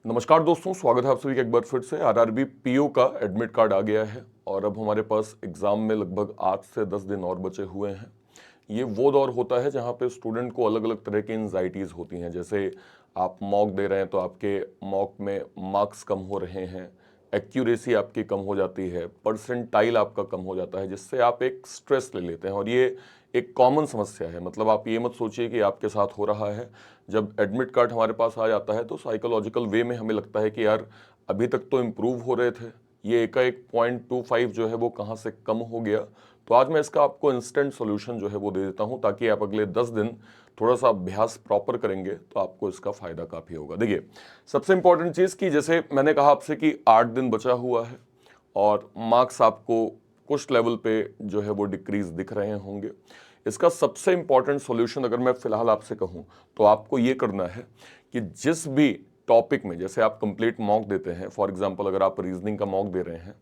नमस्कार दोस्तों, स्वागत है आप सभी का एक बार फिर से। आरआरबी पीओ का एडमिट कार्ड आ गया है और अब हमारे पास एग्ज़ाम में लगभग 8 से 10 दिन और बचे हुए हैं। ये वो दौर होता है जहाँ पे स्टूडेंट को अलग अलग तरह की एंजाइटीज़ होती हैं। जैसे आप मॉक दे रहे हैं तो आपके मॉक में मार्क्स कम हो रहे हैं, एक्यूरेसी आपकी कम हो जाती है, परसेंटाइल आपका कम हो जाता है, जिससे आप एक स्ट्रेस ले लेते हैं और ये एक कॉमन समस्या है। मतलब आप ये मत सोचिए कि आपके साथ हो रहा है। जब एडमिट कार्ड हमारे पास आ जाता है तो साइकोलॉजिकल वे में हमें लगता है कि यार अभी तक तो इम्प्रूव हो रहे थे, ये एकाएक 0.25 जो है वो कहाँ से कम हो गया। तो आज मैं इसका आपको इंस्टेंट सोल्यूशन जो है वो दे देता हूँ, ताकि आप अगले 10 दिन थोड़ा सा अभ्यास प्रॉपर करेंगे तो आपको इसका फायदा काफ़ी होगा। देखिए, सबसे इंपॉर्टेंट चीज़ कि जैसे मैंने कहा आपसे कि 8 दिन बचा हुआ है और मार्क्स आपको कुछ लेवल पे जो है वो डिक्रीज दिख रहे होंगे। इसका सबसे इंपॉर्टेंट सॉल्यूशन अगर मैं फिलहाल आपसे कहूं तो आपको ये करना है कि जिस भी टॉपिक में, जैसे आप कंप्लीट मॉक देते हैं, फॉर एग्जांपल अगर आप रीजनिंग का मॉक दे रहे हैं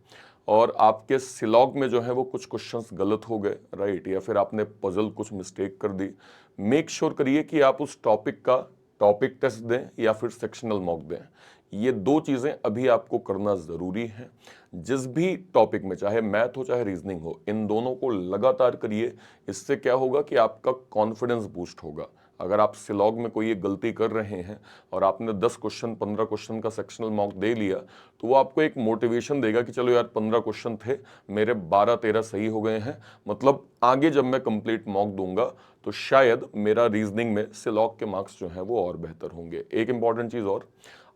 और आपके सिलॉग में जो है वो कुछ क्वेश्चंस गलत हो गए, राइट, या फिर आपने पजल कुछ मिस्टेक कर दी, मेक श्योर करिए कि आप उस टॉपिक का टॉपिक टेस्ट दें या फिर सेक्शनल मॉक दें। ये दो चीज़ें अभी आपको करना ज़रूरी है। जिस भी टॉपिक में, चाहे मैथ हो चाहे रीजनिंग हो, इन दोनों को लगातार करिए। इससे क्या होगा कि आपका कॉन्फिडेंस बूस्ट होगा। अगर आप सिलॉग में कोई एक गलती कर रहे हैं और आपने 10 क्वेश्चन 15 क्वेश्चन का सेक्शनल मॉक दे लिया, तो वो आपको एक मोटिवेशन देगा कि चलो यार 15 क्वेश्चन थे, मेरे 12-13 सही हो गए हैं, मतलब आगे जब मैं कंप्लीट मॉक दूंगा तो शायद मेरा रीजनिंग में सिलॉग के मार्क्स जो हैं वो और बेहतर होंगे। एक इंपॉर्टेंट चीज़ और,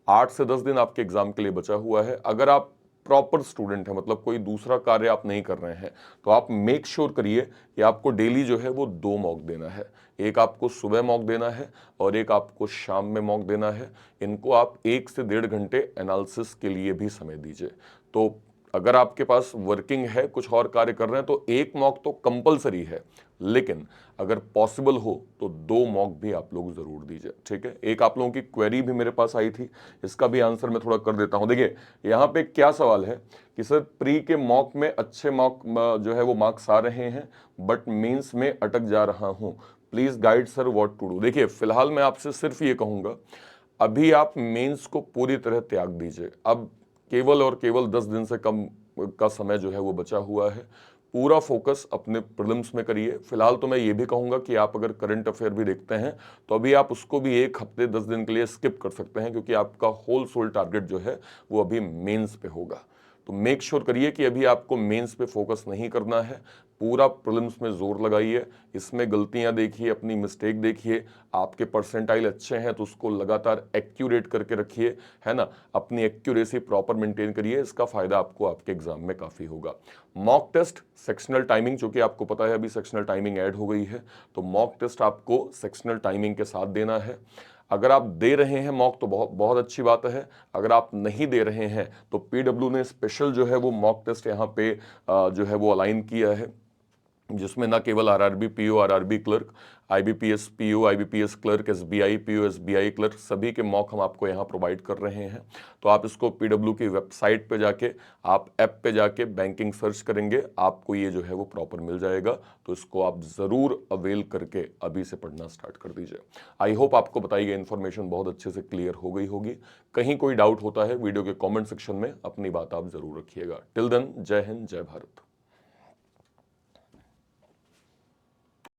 8 से 10 दिन आपके एग्जाम के लिए बचा हुआ है। अगर आप प्रॉपर स्टूडेंट है, मतलब कोई दूसरा कार्य आप नहीं कर रहे हैं, तो आप मेक श्योर करिए कि आपको डेली जो है वो 2 मॉक देना है। एक आपको सुबह मॉक देना है और एक आपको शाम में मॉक देना है। इनको आप 1 से 1.5 घंटे एनालिसिस के लिए भी समय दीजिए। तो अगर आपके पास वर्किंग है, कुछ और कार्य कर रहे हैं, तो एक मॉक तो कंपलसरी है, लेकिन अगर पॉसिबल हो तो 2 मॉक भी आप लोग जरूर दीजिए। ठीक है। एक आप लोगों की क्वेरी भी मेरे पास आई थी, इसका भी आंसर मैं थोड़ा कर देता हूं। देखिए, यहाँ पे क्या सवाल है कि सर प्री के मॉक में अच्छे मॉक जो है वो मार्क्स आ रहे हैं, बट मेंस में अटक जा रहा हूं, please guide sir what to do. देखिए, फिलहाल मैं आपसे सिर्फ ये कहूंगा, अभी आप मेंस को पूरी तरह त्याग दीजिए। अब केवल और केवल 10 दिन से कम का समय जो है वो बचा हुआ है। पूरा फोकस अपने प्रीलिम्स में करिए। फिलहाल तो मैं ये भी कहूंगा कि आप अगर करंट अफेयर भी देखते हैं तो अभी आप उसको भी 1 हफ्ते 10 दिन के लिए स्किप कर सकते हैं, क्योंकि आपका होल सोल टारगेट जो है वो अभी मेंस पे होगा। तो मेक श्योर करिए कि अभी आपको मेंस पे फोकस नहीं करना है, पूरा प्रीलिम्स में जोर लगाइए। इसमें गलतियां देखिए, अपनी मिस्टेक देखिए। आपके परसेंटाइल अच्छे हैं तो उसको लगातार एक्यूरेट करके रखिए, है ना। अपनी एक्यूरेसी प्रॉपर मेंटेन करिए, इसका फायदा आपको आपके एग्जाम में काफी होगा। मॉक टेस्ट सेक्शनल टाइमिंग, चूंकि आपको पता है अभी सेक्शनल टाइमिंग ऐड हो गई है, तो मॉक टेस्ट आपको सेक्शनल टाइमिंग के साथ देना है। अगर आप दे रहे हैं मॉक तो बहुत बहुत अच्छी बात है। अगर आप नहीं दे रहे हैं तो पीडब्ल्यू ने स्पेशल जो है वो मॉक टेस्ट यहाँ पे जो है वो अलाइन किया है, जिसमें ना केवल RRB PO, RRB clerk, IBPS PO, IBPS clerk, SBI PO, SBI clerk, सभी के मॉक हम आपको यहाँ प्रोवाइड कर रहे हैं। तो आप इसको पीडब्ल्यू की वेबसाइट पे जाके, आप ऐप पे जाके बैंकिंग सर्च करेंगे, आपको ये जो है वो प्रॉपर मिल जाएगा। तो इसको आप ज़रूर अवेल करके अभी से पढ़ना स्टार्ट कर दीजिए। आई होप आपको बताई गई इन्फॉर्मेशन बहुत अच्छे से क्लियर हो गई होगी। कहीं कोई डाउट होता है वीडियो के कॉमेंट सेक्शन में अपनी बात आप ज़रूर रखिएगा। टिल देन, जय हिंद, जय भारत।